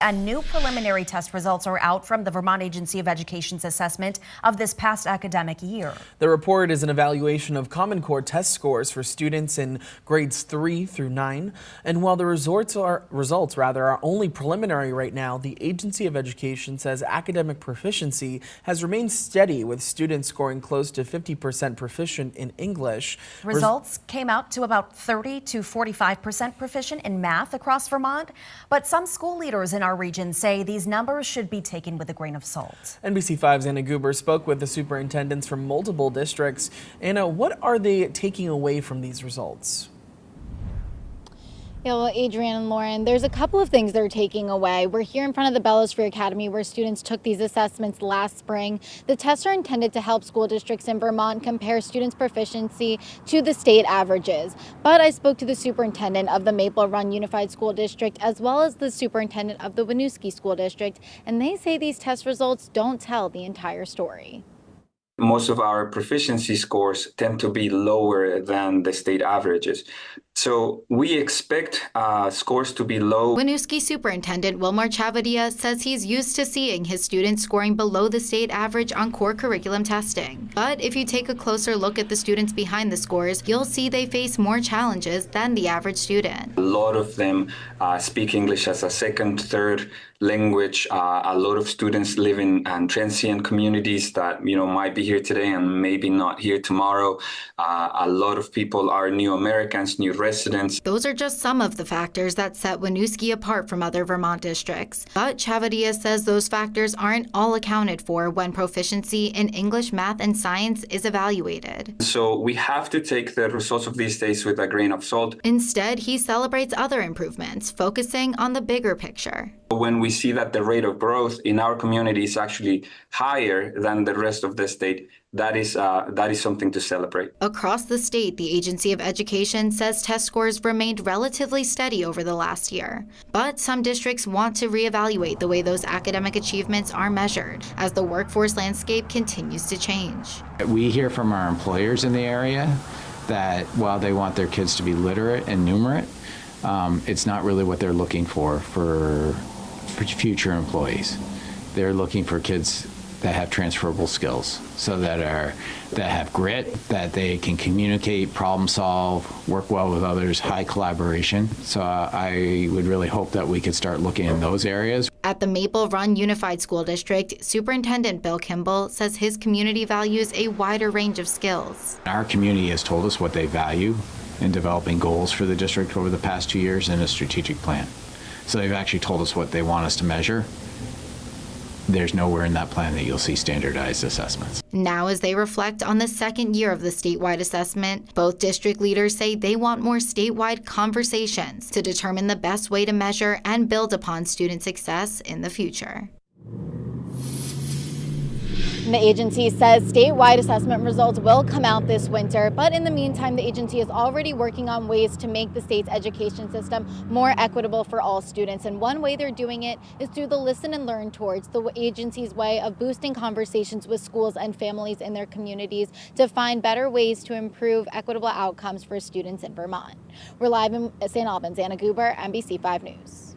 And new preliminary test results are out from the Vermont Agency of Education's assessment of this past academic year. The report is an evaluation of Common Core test scores for students in grades 3 through 9. And while the results are only preliminary right now, the Agency of Education says academic proficiency has remained steady, with students scoring close to 50% proficient in English. Results came out to about 30 to 45% proficient in math across Vermont, but some school leaders in our region say these numbers should be taken with a grain of salt. NBC5's Anna Guber spoke with the superintendents from multiple districts. Anna, what are they taking away from these results? Yeah, well, Adrienne and Lauren, there's a couple of things they're taking away. We're here in front of the Bellosphere Academy where students took these assessments last spring. The tests are intended to help school districts in Vermont compare students' proficiency to the state averages. But I spoke to the superintendent of the Maple Run Unified School District as well as the superintendent of the Winooski School District, and they say these test results don't tell the entire story. Most of our proficiency scores tend to be lower than the state averages. So we expect scores to be low. Winooski Superintendent Wilmar Chavadia says he's used to seeing his students scoring below the state average on core curriculum testing. But if you take a closer look at the students behind the scores, you'll see they face more challenges than the average student. A lot of them speak English as a second, third language. A lot of students live in transient communities that might be here today and maybe not here tomorrow. A lot of people are new Americans, new residents. Those are just some of the factors that set Winooski apart from other Vermont districts. But Chavadia says those factors aren't all accounted for when proficiency in English, math, and science is evaluated. So we have to take the results of these days with a grain of salt. Instead, he celebrates other improvements, focusing on the bigger picture. When we see that the rate of growth in our community is actually higher than the rest of the state, that is something to celebrate. Across the state, the Agency of Education says test scores remained relatively steady over the last year. But some districts want to reevaluate the way those academic achievements are measured as the workforce landscape continues to change. We hear from our employers in the area that while they want their kids to be literate and numerate, it's not really what they're looking for future employees. They're looking for kids that have transferable skills, so that have grit, that they can communicate, problem solve, work well with others, high collaboration. So I would really hope that we could start looking in those areas. At the Maple Run Unified School District, Superintendent Bill Kimball says his community values a wider range of skills. Our community has told us what they value in developing goals for the district over the past 2 years in a strategic plan. So they've actually told us what they want us to measure. There's nowhere in that plan that you'll see standardized assessments. Now, as they reflect on the second year of the statewide assessment, both district leaders say they want more statewide conversations to determine the best way to measure and build upon student success in the future. The agency says statewide assessment results will come out this winter, but in the meantime, the agency is already working on ways to make the state's education system more equitable for all students. And one way they're doing it is through the Listen and Learn Towards, the agency's way of boosting conversations with schools and families in their communities to find better ways to improve equitable outcomes for students in Vermont. We're live in St. Albans. Anna Guber, NBC5 News.